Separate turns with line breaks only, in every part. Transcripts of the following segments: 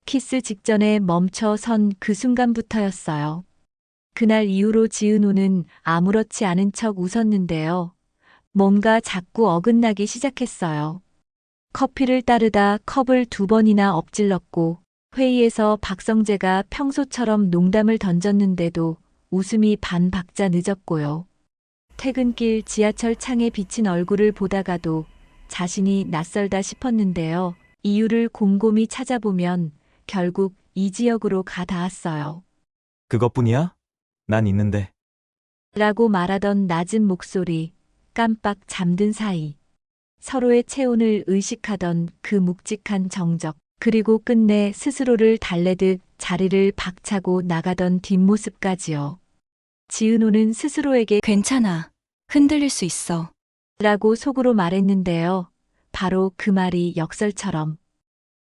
키스 직전에 멈춰선 그 순간부터였어요. 그날 이후로 지은호는 아무렇지 않은 척 웃었는데요. 뭔가 자꾸 어긋나기 시작했어요. 커피를 따르다 컵을 2번이나 엎질렀고 회의에서 박성재가 평소처럼 농담을 던졌는데도 웃음이 반박자 늦었고요. 퇴근길 지하철 창에 비친 얼굴을 보다가도 자신이 낯설다 싶었는데요. 이유를 곰곰이 찾아보면 결국 이 지역으로 가 닿았어요.
그것뿐이야? 난 있는데.
라고 말하던 낮은 목소리, 깜빡 잠든 사이. 서로의 체온을 의식하던 그 묵직한 정적, 그리고 끝내 스스로를 달래듯 자리를 박차고 나가던 뒷모습까지요. 지은호는 스스로에게
괜찮아. 흔들릴 수 있어.
라고 속으로 말했는데요. 바로 그 말이 역설처럼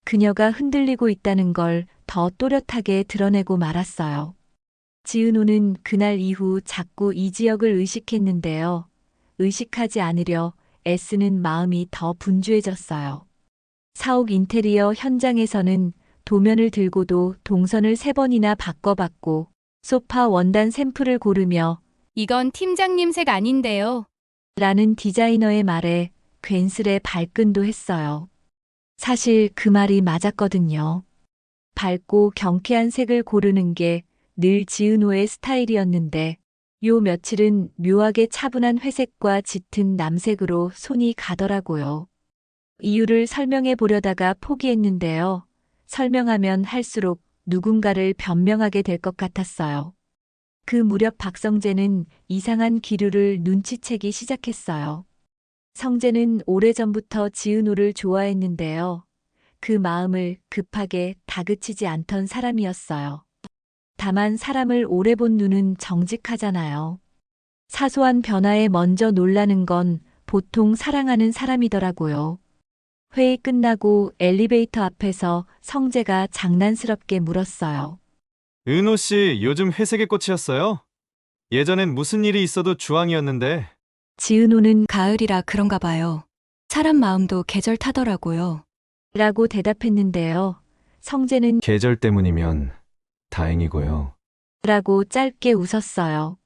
그녀가 흔들리고 있다는 걸 더 또렷하게 드러내고 말았어요. 지은호는 그날 이후 자꾸 이 지역을 의식했는데요. 의식하지 않으려 애쓰는 마음이 더 분주해졌어요. 사옥 인테리어 현장에서는 도면을 들고도 동선을 3번이나 바꿔봤고 소파 원단 샘플을 고르며
이건 팀장님 색 아닌데요.
라는 디자이너의 말에 괜스레 발끈도 했어요. 사실 그 말이 맞았거든요. 밝고 경쾌한 색을 고르는 게 늘 지은호의 스타일이었는데 요 며칠은 묘하게 차분한 회색과 짙은 남색으로 손이 가더라고요. 이유를 설명해 보려다가 포기했는데요. 설명하면 할수록 누군가를 변명하게 될 것 같았어요. 그 무렵 박성재는 이상한 기류를 눈치채기 시작했어요. 성재는 오래전부터 지은호를 좋아했는데요. 그 마음을 급하게 다그치지 않던 사람이었어요. 다만 사람을 오래 본 눈은 정직하잖아요. 사소한 변화에 먼저 놀라는 건 보통 사랑하는 사람이더라고요. 회의 끝나고 엘리베이터 앞에서 성재가 장난스럽게 물었어요.
은호 씨 요즘 회색의 꽃이었어요? 예전엔 무슨 일이 있어도 주황이었는데.
지은호는
가을이라 그런가 봐요. 사람 마음도 계절 타더라고요.
라고 대답했는데요. 성재는
계절 때문이면 다행이고요.
라고 짧게 웃었어요.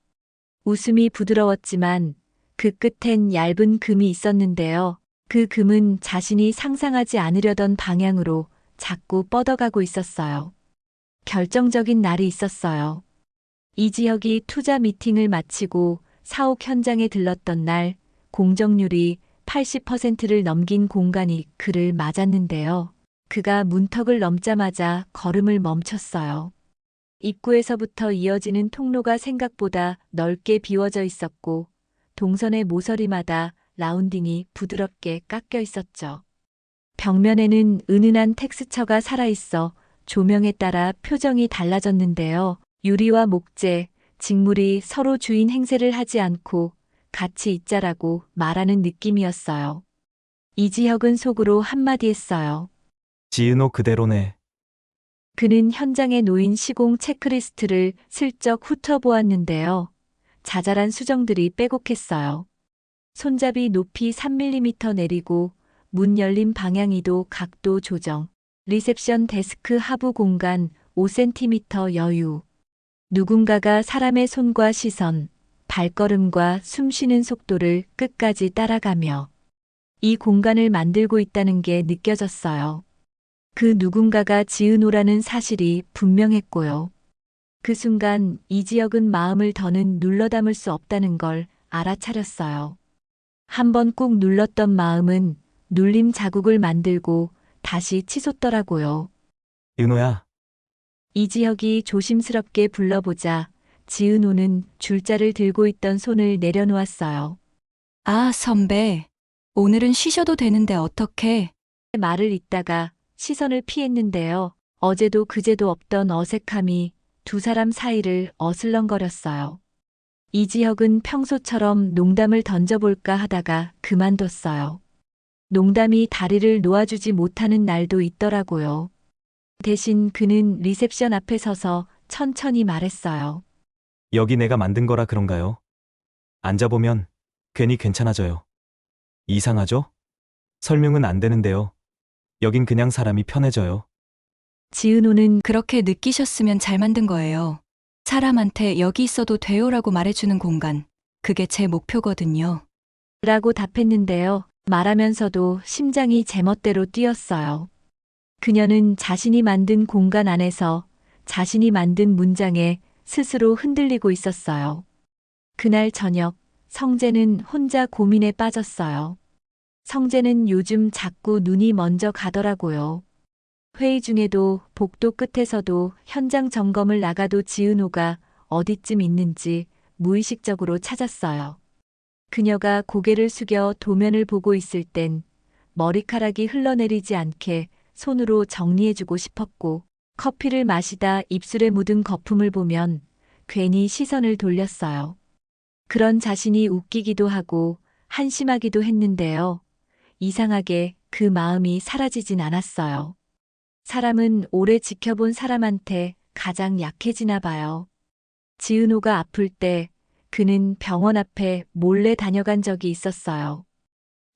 웃음이 부드러웠지만 그 끝엔 얇은 금이 있었는데요. 그 금은 자신이 상상하지 않으려던 방향으로 자꾸 뻗어가고 있었어요. 결정적인 날이 있었어요. 이지혁이 투자 미팅을 마치고 사옥 현장에 들렀던 날 공정률이 80%를 넘긴 공간이 그를 맞았는데요. 그가 문턱을 넘자마자 걸음을 멈췄어요. 입구에서부터 이어지는 통로가 생각보다 넓게 비워져 있었고 동선의 모서리마다 라운딩이 부드럽게 깎여 있었죠. 벽면에는 은은한 텍스처가 살아있어 조명에 따라 표정이 달라졌는데요. 유리와 목재, 직물이 서로 주인 행세를 하지 않고 같이 있자라고 말하는 느낌이었어요. 이지혁은 속으로 한마디 했어요.
지은호 그대로네.
그는 현장에 놓인 시공 체크리스트를 슬쩍 훑어보았는데요. 자잘한 수정들이 빼곡했어요. 손잡이 높이 3mm 내리고 문 열림 방향이도 각도 조정, 리셉션 데스크 하부 공간 5cm 여유. 누군가가 사람의 손과 시선, 발걸음과 숨쉬는 속도를 끝까지 따라가며 이 공간을 만들고 있다는 게 느껴졌어요. 그 누군가가 지은호라는 사실이 분명했고요. 그 순간 이지혁은 마음을 더는 눌러 담을 수 없다는 걸 알아차렸어요. 한번 꾹 눌렀던 마음은 눌림 자국을 만들고 다시 치솟더라고요.
은호야,
이지혁이 조심스럽게 불러보자 지은호는 줄자를 들고 있던 손을 내려놓았어요.
아, 선배. 오늘은 쉬셔도 되는데 어떡해.
말을 잇다가 시선을 피했는데요. 어제도 그제도 없던 어색함이 두 사람 사이를 어슬렁거렸어요. 이지혁은 평소처럼 농담을 던져볼까 하다가 그만뒀어요. 농담이 다리를 놓아주지 못하는 날도 있더라고요. 대신 그는 리셉션 앞에 서서 천천히 말했어요.
여기 내가 만든 거라 그런가요? 앉아보면 괜히 괜찮아져요. 이상하죠? 설명은 안 되는데요. 여긴 그냥 사람이 편해져요.
지은호는
그렇게 느끼셨으면 잘 만든 거예요. 사람한테 여기 있어도 돼요라고 말해주는 공간. 그게 제 목표거든요.
라고 답했는데요. 말하면서도 심장이 제멋대로 뛰었어요. 그녀는 자신이 만든 공간 안에서 자신이 만든 문장에 스스로 흔들리고 있었어요. 그날 저녁, 성재는 혼자 고민에 빠졌어요. 성재는 요즘 자꾸 눈이 먼저 가더라고요. 회의 중에도 복도 끝에서도 현장 점검을 나가도 지은호가 어디쯤 있는지 무의식적으로 찾았어요. 그녀가 고개를 숙여 도면을 보고 있을 땐 머리카락이 흘러내리지 않게 손으로 정리해주고 싶었고, 커피를 마시다 입술에 묻은 거품을 보면 괜히 시선을 돌렸어요. 그런 자신이 웃기기도 하고 한심하기도 했는데요. 이상하게 그 마음이 사라지진 않았어요. 사람은 오래 지켜본 사람한테 가장 약해지나 봐요. 지은호가 아플 때 그는 병원 앞에 몰래 다녀간 적이 있었어요.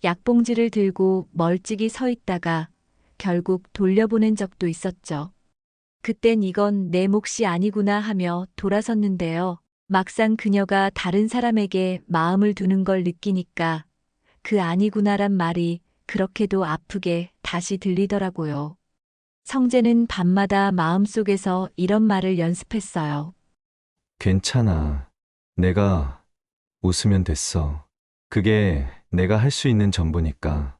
약봉지를 들고 멀찍이 서 있다가 결국 돌려보낸 적도 있었죠. 그땐 이건 내 몫이 아니구나 하며 돌아섰는데요. 막상 그녀가 다른 사람에게 마음을 두는 걸 느끼니까 그 아니구나란 말이 그렇게도 아프게 다시 들리더라고요. 성재는 밤마다 마음속에서 이런 말을 연습했어요.
괜찮아. 내가 웃으면 됐어. 그게 내가 할 수 있는 전부니까.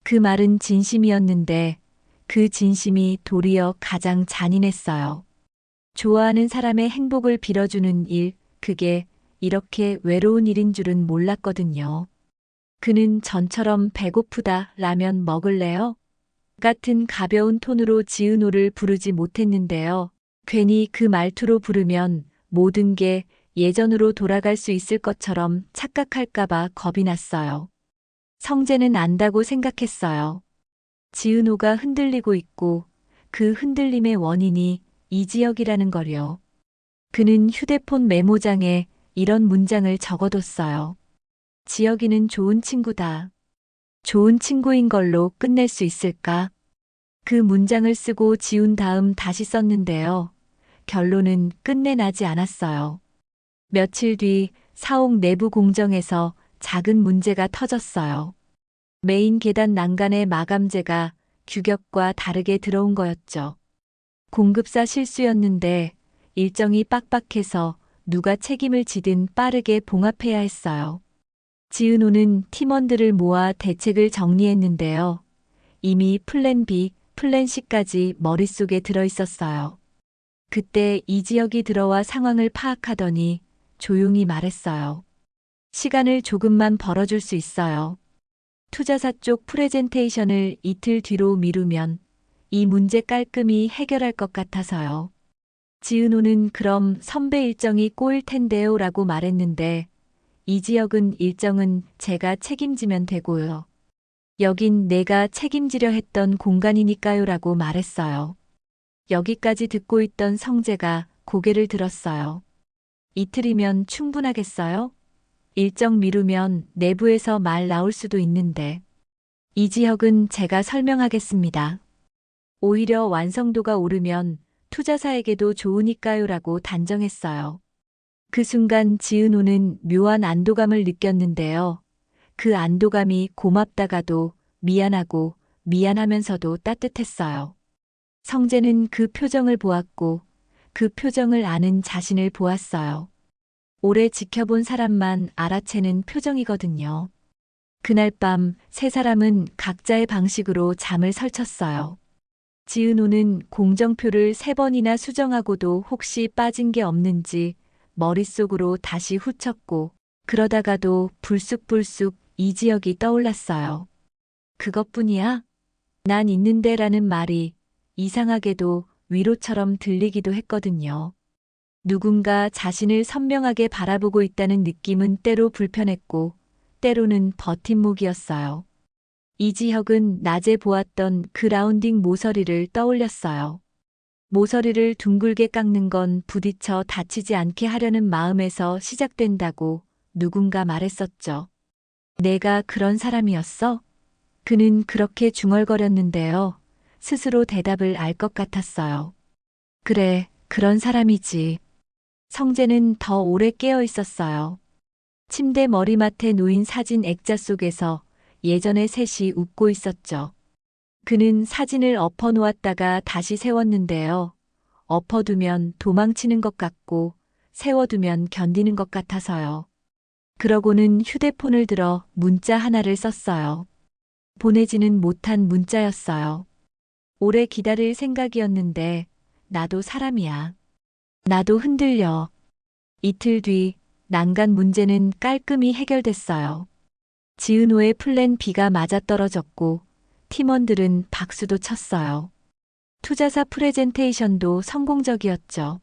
그 말은 진심이었는데 그 진심이 도리어 가장 잔인했어요. 좋아하는 사람의 행복을 빌어주는 일, 그게 이렇게 외로운 일인 줄은 몰랐거든요. 그는 전처럼 배고프다, 라면 먹을래요? 같은 가벼운 톤으로 지은호를 부르지 못했는데요. 괜히 그 말투로 부르면 모든 게 예전으로 돌아갈 수 있을 것처럼 착각할까봐 겁이 났어요. 성재는 안다고 생각했어요. 지은호가 흔들리고 있고 그 흔들림의 원인이 이지혁이라는 걸요. 그는 휴대폰 메모장에 이런 문장을 적어뒀어요. 지혁이는 좋은 친구다. 좋은 친구인 걸로 끝낼 수 있을까? 그 문장을 쓰고 지운 다음 다시 썼는데요. 결론은 끝내 나지 않았어요. 며칠 뒤 사옥 내부 공정에서 작은 문제가 터졌어요. 메인 계단 난간의 마감재가 규격과 다르게 들어온 거였죠. 공급사 실수였는데 일정이 빡빡해서 누가 책임을 지든 빠르게 봉합해야 했어요. 지은호는 팀원들을 모아 대책을 정리했는데요. 이미 플랜 B, 플랜 C까지 머릿속에 들어 있었어요. 그때 이지혁이 들어와 상황을 파악하더니 조용히 말했어요. 시간을 조금만 벌어줄 수 있어요. 투자사 쪽 프레젠테이션을 이틀 뒤로 미루면 이 문제 깔끔히 해결할 것 같아서요. 지은호는 그럼 선배 일정이 꼬일 텐데요 라고 말했는데 이지혁은 일정은 제가 책임지면 되고요. 여긴 내가 책임지려 했던 공간이니까요 라고 말했어요. 여기까지 듣고 있던 성재가 고개를 들었어요. 이틀이면 충분하겠어요? 일정 미루면 내부에서 말 나올 수도 있는데. 이지혁은 제가 설명하겠습니다. 오히려 완성도가 오르면 투자사에게도 좋으니까요 라고 단정했어요. 그 순간 지은호는 묘한 안도감을 느꼈는데요. 그 안도감이 고맙다가도 미안하고 미안하면서도 따뜻했어요. 성재는 그 표정을 보았고 그 표정을 아는 자신을 보았어요. 오래 지켜본 사람만 알아채는 표정이거든요. 그날 밤 세 사람은 각자의 방식으로 잠을 설쳤어요. 지은호는 공정표를 3번이나 수정하고도 혹시 빠진 게 없는지 머릿속으로 다시 훑었고 그러다가도 불쑥불쑥 이지혁이 떠올랐어요. 그것뿐이야? 난 있는데라는 말이 이상하게도 위로처럼 들리기도 했거든요. 누군가 자신을 선명하게 바라보고 있다는 느낌은 때로 불편했고 때로는 버팀목이었어요. 이지혁은 낮에 보았던 그 라운딩 모서리를 떠올렸어요. 모서리를 둥글게 깎는 건 부딪혀 다치지 않게 하려는 마음에서 시작된다고 누군가 말했었죠. 내가 그런 사람이었어? 그는 그렇게 중얼거렸는데요. 스스로 대답을 알 것 같았어요. 그래, 그런 사람이지. 성재는 더 오래 깨어 있었어요. 침대 머리맡에 놓인 사진 액자 속에서 예전의 셋이 웃고 있었죠. 그는 사진을 엎어놓았다가 다시 세웠는데요. 엎어두면 도망치는 것 같고 세워두면 견디는 것 같아서요. 그러고는 휴대폰을 들어 문자 하나를 썼어요. 보내지는 못한 문자였어요. 오래 기다릴 생각이었는데 나도 사람이야. 나도 흔들려. 이틀 뒤 난간 문제는 깔끔히 해결됐어요. 지은호의 플랜 B가 맞아떨어졌고 팀원들은 박수도 쳤어요. 투자사 프레젠테이션도 성공적이었죠.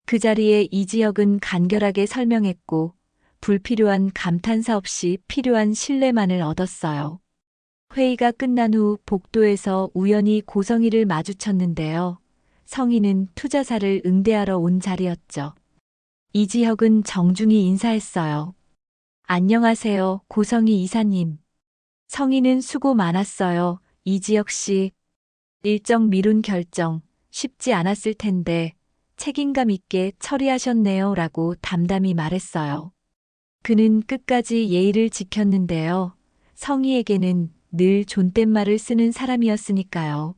그 자리에 이지혁은 간결하게 설명했고 불필요한 감탄사 없이 필요한 신뢰만을 얻었어요. 회의가 끝난 후 복도에서 우연히 고성희를 마주쳤는데요. 성희는 투자사를 응대하러 온 자리였죠. 이지혁은 정중히 인사했어요. 안녕하세요, 고성희 이사님. 성희는 수고 많았어요, 이지혁 씨. 일정 미룬 결정 쉽지 않았을 텐데 책임감 있게 처리하셨네요 라고 담담히 말했어요. 그는 끝까지 예의를 지켰는데요. 성희에게는 늘 존댓말을 쓰는 사람이었으니까요.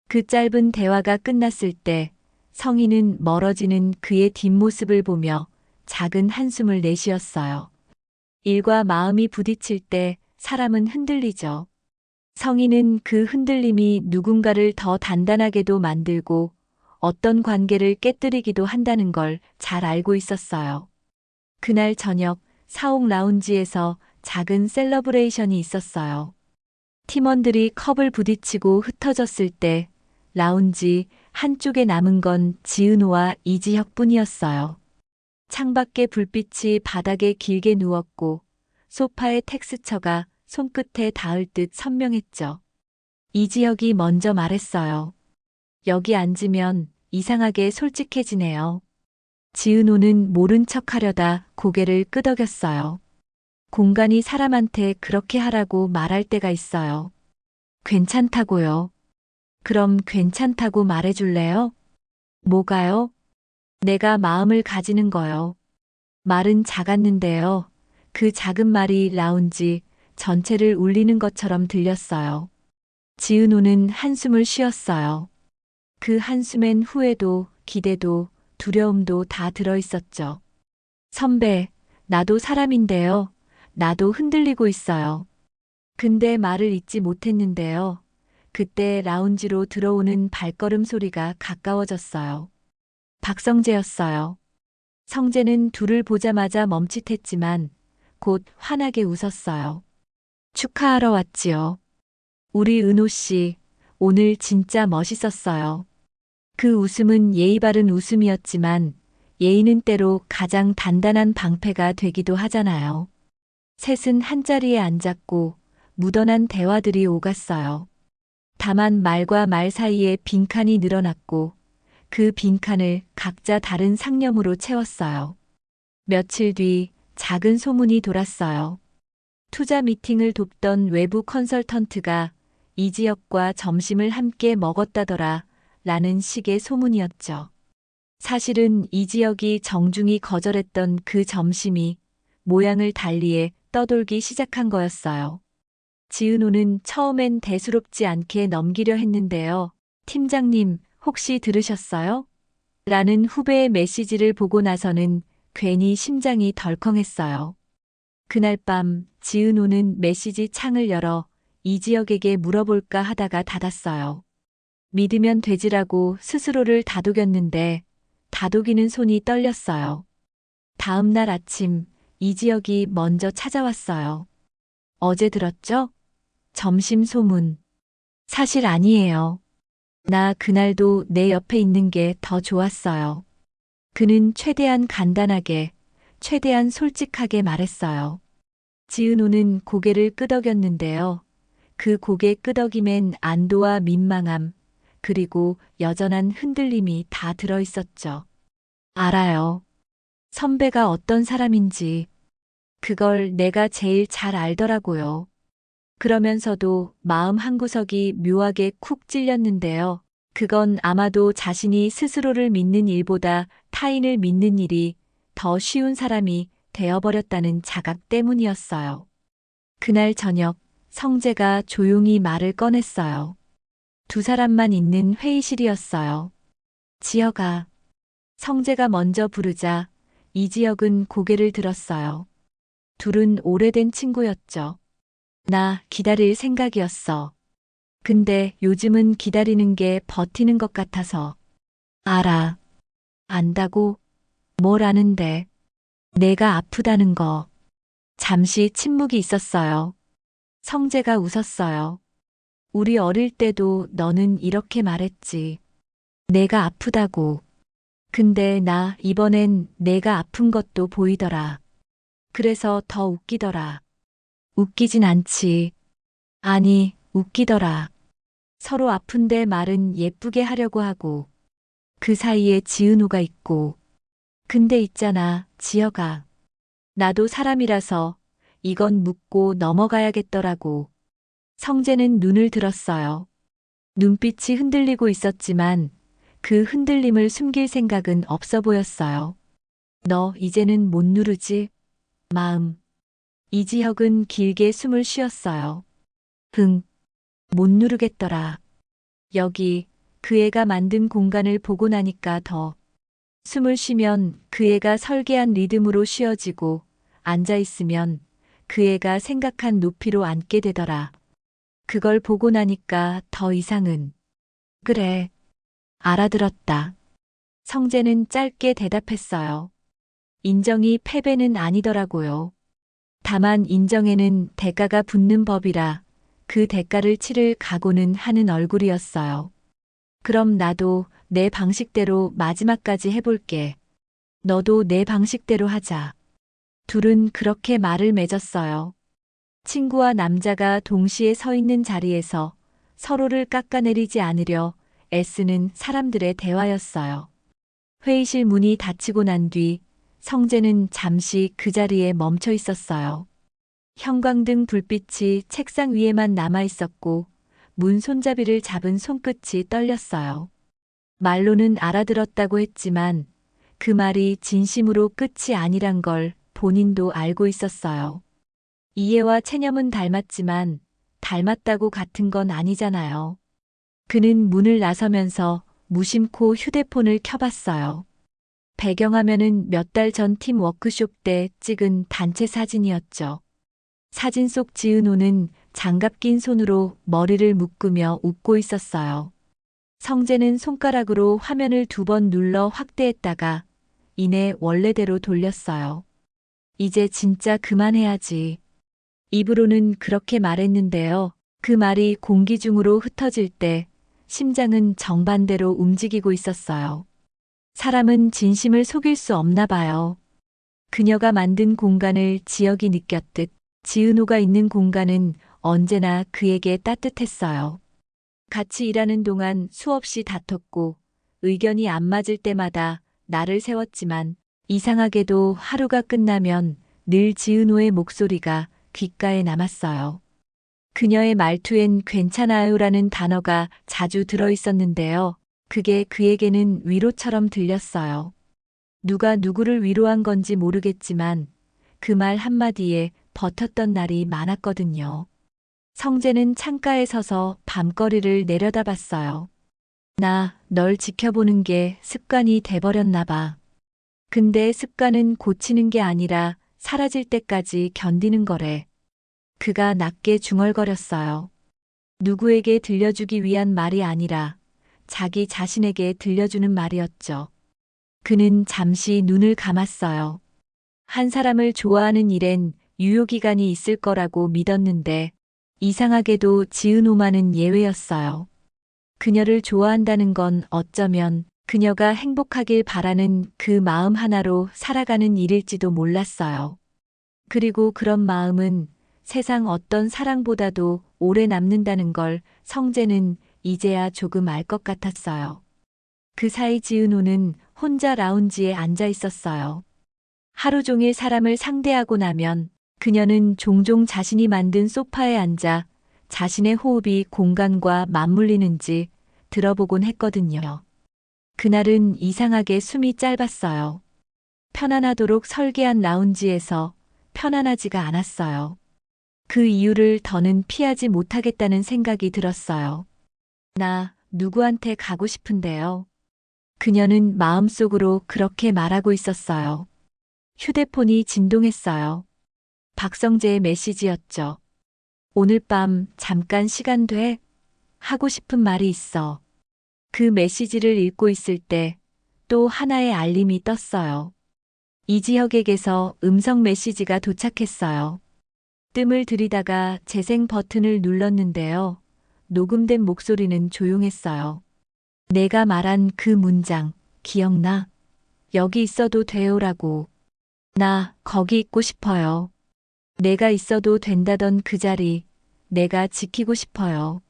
그 짧은 대화가 끝났을 때 성희는 멀어지는 그의 뒷모습을 보며 작은 한숨을 내쉬었어요. 일과 마음이 부딪힐 때 사람은 흔들리죠. 성희는 그 흔들림이 누군가를 더 단단하게도 만들고 어떤 관계를 깨뜨리기도 한다는 걸 잘 알고 있었어요. 그날 저녁 사옥 라운지에서 작은 셀러브레이션이 있었어요. 팀원들이 컵을 부딪히고 흩어졌을 때 라운지 한쪽에 남은 건 지은호와 이지혁뿐이었어요. 창밖의 불빛이 바닥에 길게 누웠고 소파의 텍스처가 손끝에 닿을 듯 선명했죠. 이지혁이 먼저 말했어요. 여기 앉으면 이상하게 솔직해지네요. 지은호는 모른 척 하려다 고개를 끄덕였어요. 공간이 사람한테 그렇게 하라고 말할 때가 있어요. 괜찮다고요. 그럼 괜찮다고 말해줄래요? 뭐가요? 내가 마음을 가지는 거요. 말은 작았는데요. 그 작은 말이 라운지 전체를 울리는 것처럼 들렸어요. 지은호는 한숨을 쉬었어요. 그 한숨엔 후회도, 기대도, 두려움도 다 들어있었죠. 선배, 나도 사람인데요. 나도 흔들리고 있어요. 근데 말을 잇지 못했는데요. 그때 라운지로 들어오는 발걸음 소리가 가까워졌어요. 박성재였어요. 성재는 둘을 보자마자 멈칫했지만 곧 환하게 웃었어요. 축하하러 왔지요. 우리 은호 씨, 오늘 진짜 멋있었어요. 그 웃음은 예의 바른 웃음이었지만 예의는 때로 가장 단단한 방패가 되기도 하잖아요. 셋은 한자리에 앉았고 묻어난 대화들이 오갔어요. 다만 말과 말 사이에 빈칸이 늘어났고 그 빈칸을 각자 다른 상념으로 채웠어요. 며칠 뒤 작은 소문이 돌았어요. 투자 미팅을 돕던 외부 컨설턴트가 이지혁과 점심을 함께 먹었다더라 라는 식의 소문이었죠. 사실은 이지혁이 정중히 거절했던 그 점심이 모양을 달리해 떠돌기 시작한 거였어요. 지은호는 처음엔 대수롭지 않게 넘기려 했는데요. 팀장님, 혹시 들으셨어요? 라는 후배의 메시지를 보고 나서는 괜히 심장이 덜컹했어요. 그날 밤 지은호는 메시지 창을 열어 이지혁에게 물어볼까 하다가 닫았어요. 믿으면 되지라고 스스로를 다독였는데 다독이는 손이 떨렸어요. 다음 날 아침 이지혁이 먼저 찾아왔어요. 어제 들었죠? 점심 소문. 사실 아니에요. 나 그날도 내 옆에 있는 게 더 좋았어요. 그는 최대한 간단하게, 최대한 솔직하게 말했어요. 지은호는 고개를 끄덕였는데요. 그 고개 끄덕임엔 안도와 민망함, 그리고 여전한 흔들림이 다 들어있었죠. 알아요. 선배가 어떤 사람인지. 그걸 내가 제일 잘 알더라고요. 그러면서도 마음 한구석이 묘하게 쿡 찔렸는데요. 그건 아마도 자신이 스스로를 믿는 일보다 타인을 믿는 일이 더 쉬운 사람이 되어버렸다는 자각 때문이었어요. 그날 저녁, 성재가 조용히 말을 꺼냈어요. 두 사람만 있는 회의실이었어요. 지혁아. 성재가 먼저 부르자 이지혁은 고개를 들었어요. 둘은 오래된 친구였죠. 나 기다릴 생각이었어. 근데 요즘은 기다리는 게 버티는 것 같아서. 알아. 안다고? 뭘 아는데? 내가 아프다는 거. 잠시 침묵이 있었어요. 성재가 웃었어요. 우리 어릴 때도 너는 이렇게 말했지. 내가 아프다고. 근데 나 이번엔 내가 아픈 것도 보이더라. 그래서 더 웃기더라. 웃기진 않지. 아니, 웃기더라. 서로 아픈데 말은 예쁘게 하려고 하고. 그 사이에 지은호가 있고. 근데 있잖아, 지혁아. 나도 사람이라서 이건 묻고 넘어가야겠더라고. 성재는 눈을 들었어요. 눈빛이 흔들리고 있었지만 그 흔들림을 숨길 생각은 없어 보였어요. 너 이제는 못 누르지? 마음. 이지혁은 길게 숨을 쉬었어요. 못 누르겠더라. 여기 그 애가 만든 공간을 보고 나니까 더 숨을 쉬면 그 애가 설계한 리듬으로 쉬어지고 앉아 있으면 그 애가 생각한 높이로 앉게 되더라. 그걸 보고 나니까 더 이상은 그래. 알아들었다. 성재는 짧게 대답했어요. 인정이 패배는 아니더라고요. 다만 인정에는 대가가 붙는 법이라 그 대가를 치를 각오는 하는 얼굴이었어요. 그럼 나도 내 방식대로 마지막까지 해볼게. 너도 내 방식대로 하자. 둘은 그렇게 말을 맺었어요. 친구와 남자가 동시에 서 있는 자리에서 서로를 깎아내리지 않으려 애쓰는 사람들의 대화였어요. 회의실 문이 닫히고 난 뒤 성재는 잠시 그 자리에 멈춰 있었어요. 형광등 불빛이 책상 위에만 남아 있었고 문 손잡이를 잡은 손끝이 떨렸어요. 말로는 알아들었다고 했지만 그 말이 진심으로 끝이 아니란 걸 본인도 알고 있었어요. 이해와 체념은 닮았지만 닮았다고 같은 건 아니잖아요. 그는 문을 나서면서 무심코 휴대폰을 켜봤어요. 배경화면은 몇 달 전 팀 워크숍 때 찍은 단체 사진이었죠. 사진 속 지은호는 장갑 낀 손으로 머리를 묶으며 웃고 있었어요. 성재는 손가락으로 화면을 2번 눌러 확대했다가 이내 원래대로 돌렸어요. 이제 진짜 그만해야지. 입으로는 그렇게 말했는데요. 그 말이 공기 중으로 흩어질 때 심장은 정반대로 움직이고 있었어요. 사람은 진심을 속일 수 없나 봐요. 그녀가 만든 공간을 지혁이 느꼈듯 지은호가 있는 공간은 언제나 그에게 따뜻했어요. 같이 일하는 동안 수없이 다퉜고 의견이 안 맞을 때마다 나를 세웠지만 이상하게도 하루가 끝나면 늘 지은호의 목소리가 귓가에 남았어요. 그녀의 말투엔 괜찮아요라는 단어가 자주 들어 있었는데요. 그게 그에게는 위로처럼 들렸어요. 누가 누구를 위로한 건지 모르겠지만 그 말 한마디에 버텼던 날이 많았거든요. 성재는 창가에 서서 밤거리를 내려다봤어요. 나 널 지켜보는 게 습관이 돼버렸나 봐. 근데 습관은 고치는 게 아니라 사라질 때까지 견디는 거래. 그가 낮게 중얼거렸어요. 누구에게 들려주기 위한 말이 아니라 자기 자신에게 들려주는 말이었죠. 그는 잠시 눈을 감았어요. 한 사람을 좋아하는 일엔 유효기간이 있을 거라고 믿었는데 이상하게도 지은호만은 예외였어요. 그녀를 좋아한다는 건 어쩌면 그녀가 행복하길 바라는 그 마음 하나로 살아가는 일일지도 몰랐어요. 그리고 그런 마음은 세상 어떤 사랑보다도 오래 남는다는 걸 성재는 이제야 조금 알 것 같았어요. 그 사이 지은호는 혼자 라운지에 앉아 있었어요. 하루 종일 사람을 상대하고 나면 그녀는 종종 자신이 만든 소파에 앉아 자신의 호흡이 공간과 맞물리는지 들어보곤 했거든요. 그날은 이상하게 숨이 짧았어요. 편안하도록 설계한 라운지에서 편안하지가 않았어요. 그 이유를 더는 피하지 못하겠다는 생각이 들었어요. 나 누구한테 가고 싶은데요. 그녀는 마음속으로 그렇게 말하고 있었어요. 휴대폰이 진동했어요. 박성재의 메시지였죠. 오늘 밤 잠깐 시간 돼? 하고 싶은 말이 있어. 그 메시지를 읽고 있을 때 또 하나의 알림이 떴어요. 이지혁에게서 음성 메시지가 도착했어요. 뜸을 들이다가 재생 버튼을 눌렀는데요. 녹음된 목소리는 조용했어요. 내가 말한 그 문장, 기억나? 여기 있어도 돼요라고. 나 거기 있고 싶어요. 내가 있어도 된다던 그 자리, 내가 지키고 싶어요.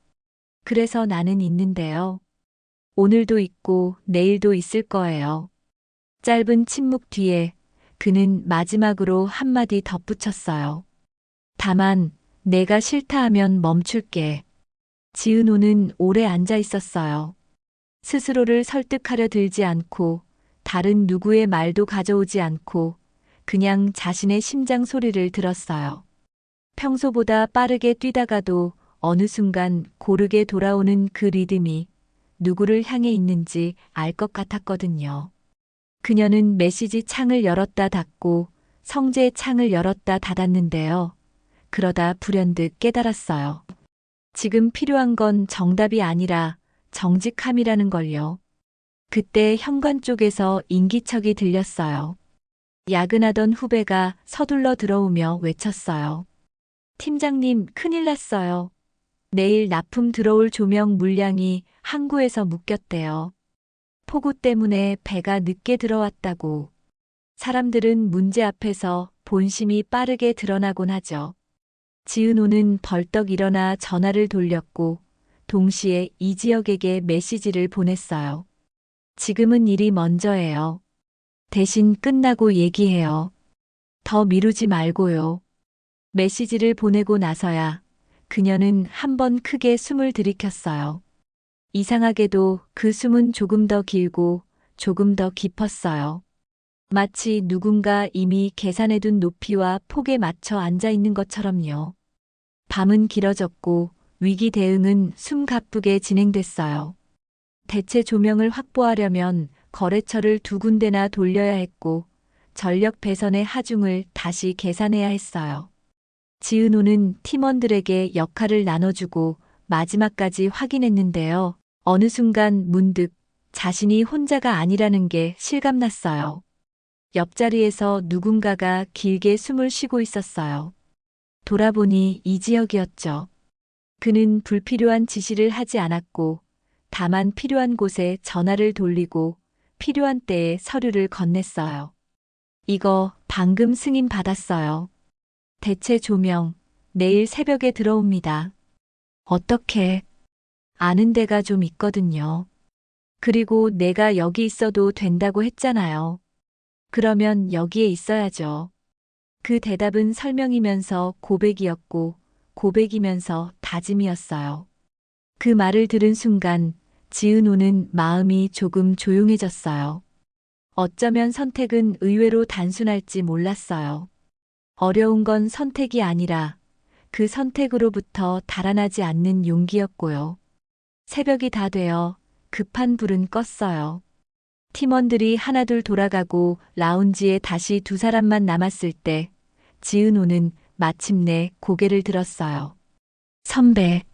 그래서 나는 있는데요. 오늘도 있고 내일도 있을 거예요. 짧은 침묵 뒤에 그는 마지막으로 한마디 덧붙였어요. 다만 내가 싫다 하면 멈출게. 지은호는 오래 앉아 있었어요. 스스로를 설득하려 들지 않고 다른 누구의 말도 가져오지 않고 그냥 자신의 심장 소리를 들었어요. 평소보다 빠르게 뛰다가도 어느 순간 고르게 돌아오는 그 리듬이 누구를 향해 있는지 알 것 같았거든요. 그녀는 메시지 창을 열었다 닫고 성재 창을 열었다 닫았는데요. 그러다 불현듯 깨달았어요. 지금 필요한 건 정답이 아니라 정직함이라는 걸요. 그때 현관 쪽에서 인기척이 들렸어요. 야근하던 후배가 서둘러 들어오며 외쳤어요. 팀장님, 큰일 났어요. 내일 납품 들어올 조명 물량이 항구에서 묶였대요. 폭우 때문에 배가 늦게 들어왔다고. 사람들은 문제 앞에서 본심이 빠르게 드러나곤 하죠. 지은호는 벌떡 일어나 전화를 돌렸고 동시에 이지혁에게 메시지를 보냈어요. 지금은 일이 먼저예요. 대신 끝나고 얘기해요. 더 미루지 말고요. 메시지를 보내고 나서야 그녀는 한 번 크게 숨을 들이켰어요. 이상하게도 그 숨은 조금 더 길고 조금 더 깊었어요. 마치 누군가 이미 계산해둔 높이와 폭에 맞춰 앉아 있는 것처럼요. 밤은 길어졌고 위기 대응은 숨가쁘게 진행됐어요. 대체 조명을 확보하려면 거래처를 2군데나 돌려야 했고 전력 배선의 하중을 다시 계산해야 했어요. 지은호는 팀원들에게 역할을 나눠주고 마지막까지 확인했는데요. 어느 순간 문득 자신이 혼자가 아니라는 게 실감났어요. 옆자리에서 누군가가 길게 숨을 쉬고 있었어요. 돌아보니 이지혁이었죠. 그는 불필요한 지시를 하지 않았고 다만 필요한 곳에 전화를 돌리고 필요한 때에 서류를 건넸어요. 이거 방금 승인 받았어요. 대체 조명, 내일 새벽에 들어옵니다. 어떻게? 아는 데가 좀 있거든요. 그리고 내가 여기 있어도 된다고 했잖아요. 그러면 여기에 있어야죠. 그 대답은 설명이면서 고백이었고 고백이면서 다짐이었어요. 그 말을 들은 순간 지은호는 마음이 조금 조용해졌어요. 어쩌면 선택은 의외로 단순할지 몰랐어요. 어려운 건 선택이 아니라 그 선택으로부터 달아나지 않는 용기였고요. 새벽이 다 되어 급한 불은 껐어요. 팀원들이 하나둘 돌아가고 라운지에 다시 2사람만 남았을 때 지은호는 마침내 고개를 들었어요. 선배,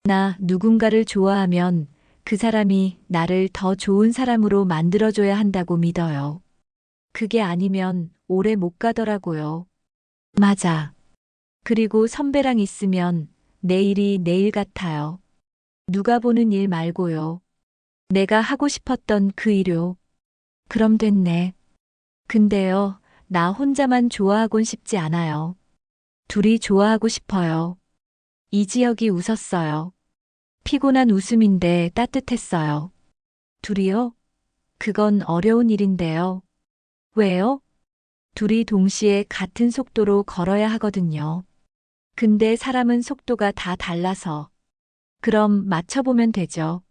나 누군가를 좋아하면 그 사람이 나를 더 좋은 사람으로 만들어줘야 한다고 믿어요. 그게 아니면 오래 못 가더라고요. 맞아. 그리고 선배랑 있으면 내일이 내일 같아요. 누가 보는 일 말고요. 내가 하고 싶었던 그 일요. 그럼 됐네. 근데요, 나 혼자만 좋아하곤 싶지 않아요. 둘이 좋아하고 싶어요. 이지혁이 웃었어요. 피곤한 웃음인데 따뜻했어요. 둘이요? 그건 어려운 일인데요. 왜요? 둘이 동시에 같은 속도로 걸어야 하거든요. 근데 사람은 속도가 다 달라서. 그럼 맞춰보면 되죠.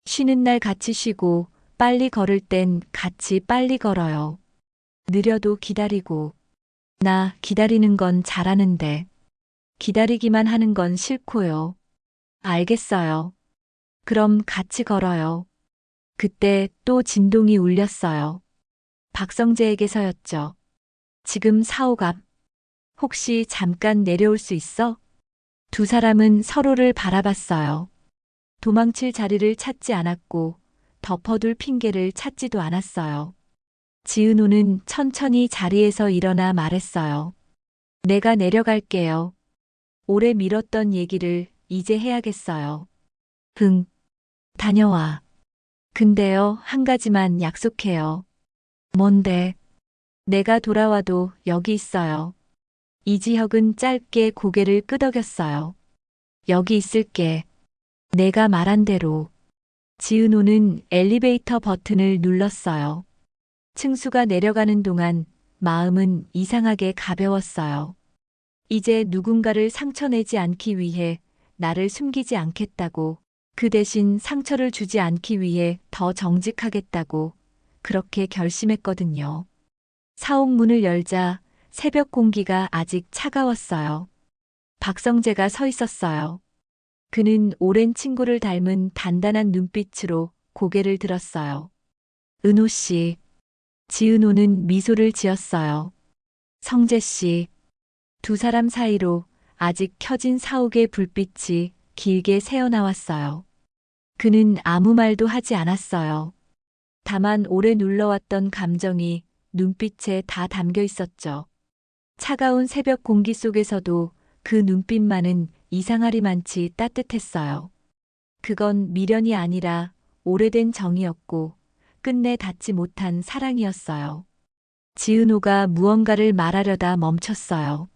쉬는 날 같이 쉬고 빨리 걸을 땐 같이 빨리 걸어요. 느려도 기다리고. 나 기다리는 건 잘하는데 기다리기만 하는 건 싫고요. 알겠어요. 그럼 같이 걸어요. 그때 또 진동이 울렸어요. 박성재에게서였죠. 지금 사옥 앞. 혹시 잠깐 내려올 수 있어? 두 사람은 서로를 바라봤어요. 도망칠 자리를 찾지 않았고 덮어둘 핑계를 찾지도 않았어요. 지은호는 천천히 자리에서 일어나 말했어요. 내가 내려갈게요. 오래 미뤘던 얘기를 이제 해야겠어요. 응, 다녀와. 근데요, 한 가지만 약속해요. 뭔데? 내가 돌아와도 여기 있어요. 이지혁은 짧게 고개를 끄덕였어요. 여기 있을게. 내가 말한 대로. 지은호는 엘리베이터 버튼을 눌렀어요. 층수가 내려가는 동안 마음은 이상하게 가벼웠어요. 이제 누군가를 상처내지 않기 위해 나를 숨기지 않겠다고, 그 대신 상처를 주지 않기 위해 더 정직하겠다고 그렇게 결심했거든요. 사옥 문을 열자 새벽 공기가 아직 차가웠어요. 박성재가 서 있었어요. 그는 오랜 친구를 닮은 단단한 눈빛으로 고개를 들었어요. 은호 씨. 지은호는 미소를 지었어요. 성재 씨. 두 사람 사이로 아직 켜진 사옥의 불빛이 길게 새어나왔어요. 그는 아무 말도 하지 않았어요. 다만 오래 눌러왔던 감정이 눈빛에 다 담겨 있었죠. 차가운 새벽 공기 속에서도 그 눈빛만은 이상하리만치 따뜻했어요. 그건 미련이 아니라 오래된 정이었고 끝내 닿지 못한 사랑이었어요. 지은호가 무언가를 말하려다 멈췄어요.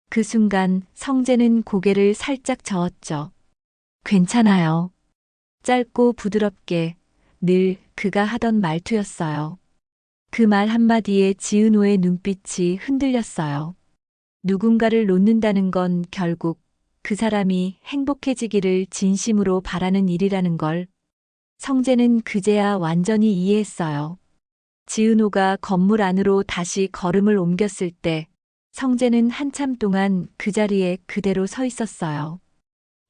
그 순간 성재는 고개를 살짝 저었죠. 괜찮아요. 짧고 부드럽게 늘 그가 하던 말투였어요. 그 말 한마디에 지은호의 눈빛이 흔들렸어요. 누군가를 놓는다는 건 결국 그 사람이 행복해지기를 진심으로 바라는 일이라는 걸 성재는 그제야 완전히 이해했어요. 지은호가 건물 안으로 다시 걸음을 옮겼을 때 성재는 한참 동안 그 자리에 그대로 서 있었어요.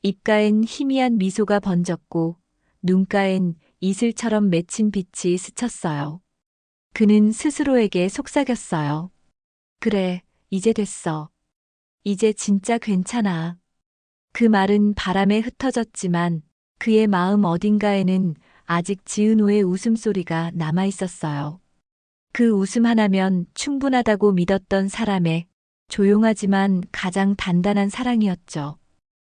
입가엔 희미한 미소가 번졌고 눈가엔 이슬처럼 맺힌 빛이 스쳤어요. 그는 스스로에게 속삭였어요. 그래, 이제 됐어. 이제 진짜 괜찮아. 그 말은 바람에 흩어졌지만 그의 마음 어딘가에는 아직 지은호의 웃음소리가 남아 있었어요. 그 웃음 하나면 충분하다고 믿었던 사람의 조용하지만 가장 단단한 사랑이었죠.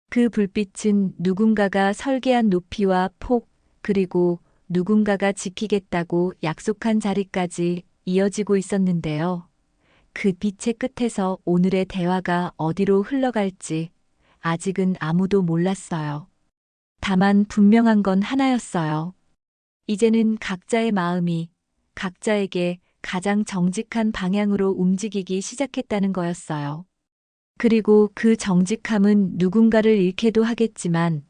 그 불빛은 누군가가 설계한 높이와 폭, 그리고 누군가가 지키겠다고 약속한 자리까지 이어지고 있었는데요. 그 빛의 끝에서 오늘의 대화가 어디로 흘러갈지 아직은 아무도 몰랐어요. 다만 분명한 건 하나였어요. 이제는 각자의 마음이 각자에게 가장 정직한 방향으로 움직이기 시작했다는 거였어요. 그리고 그 정직함은 누군가를 잃게도 하겠지만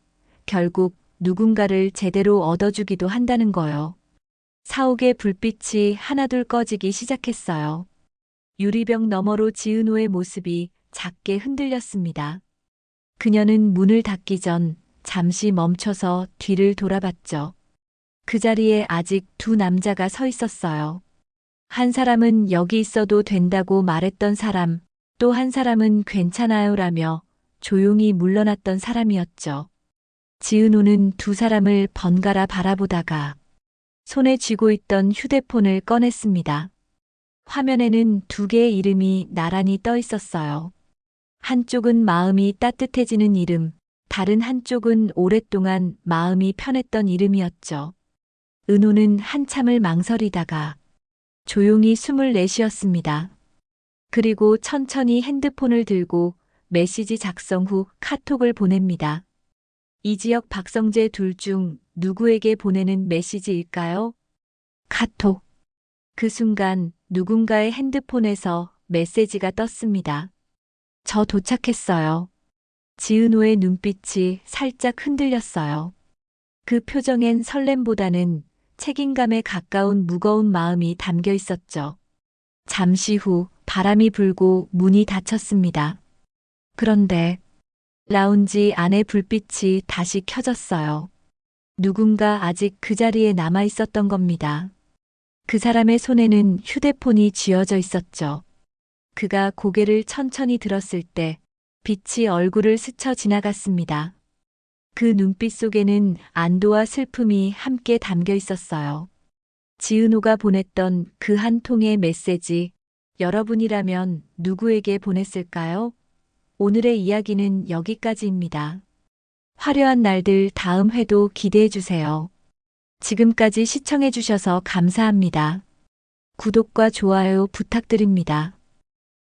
결국 누군가를 제대로 얻어주기도 한다는 거요. 사옥의 불빛이 하나둘 꺼지기 시작했어요. 유리병 너머로 지은호의 모습이 작게 흔들렸습니다. 그녀는 문을 닫기 전 잠시 멈춰서 뒤를 돌아봤죠. 그 자리에 아직 두 남자가 서 있었어요. 한 사람은 여기 있어도 된다고 말했던 사람, 또 한 사람은 괜찮아요라며 조용히 물러났던 사람이었죠. 지은호는 두 사람을 번갈아 바라보다가 손에 쥐고 있던 휴대폰을 꺼냈습니다. 화면에는 두 개의 이름이 나란히 떠 있었어요. 한쪽은 마음이 따뜻해지는 이름, 다른 한쪽은 오랫동안 마음이 편했던 이름이었죠. 은호는 한참을 망설이다가 조용히 숨을 내쉬었습니다. 그리고 천천히 핸드폰을 들고 메시지 작성 후 카톡을 보냅니다. 이지혁, 박성재 둘 중 누구에게 보내는 메시지일까요? 카톡. 그 순간 누군가의 핸드폰에서 메시지가 떴습니다. 저 도착했어요. 지은호의 눈빛이 살짝 흔들렸어요. 그 표정엔 설렘보다는 책임감에 가까운 무거운 마음이 담겨 있었죠. 잠시 후 바람이 불고 문이 닫혔습니다. 그런데 라운지 안의 불빛이 다시 켜졌어요. 누군가 아직 그 자리에 남아 있었던 겁니다. 그 사람의 손에는 휴대폰이 쥐어져 있었죠. 그가 고개를 천천히 들었을 때 빛이 얼굴을 스쳐 지나갔습니다. 그 눈빛 속에는 안도와 슬픔이 함께 담겨 있었어요. 지은호가 보냈던 그 한 통의 메시지, 여러분이라면 누구에게 보냈을까요? 오늘의 이야기는 여기까지입니다. 화려한 날들 다음 회도 기대해 주세요. 지금까지 시청해 주셔서 감사합니다. 구독과 좋아요 부탁드립니다.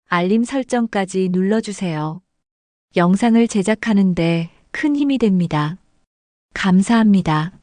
알림 설정까지 눌러주세요. 영상을 제작하는데 큰 힘이 됩니다. 감사합니다.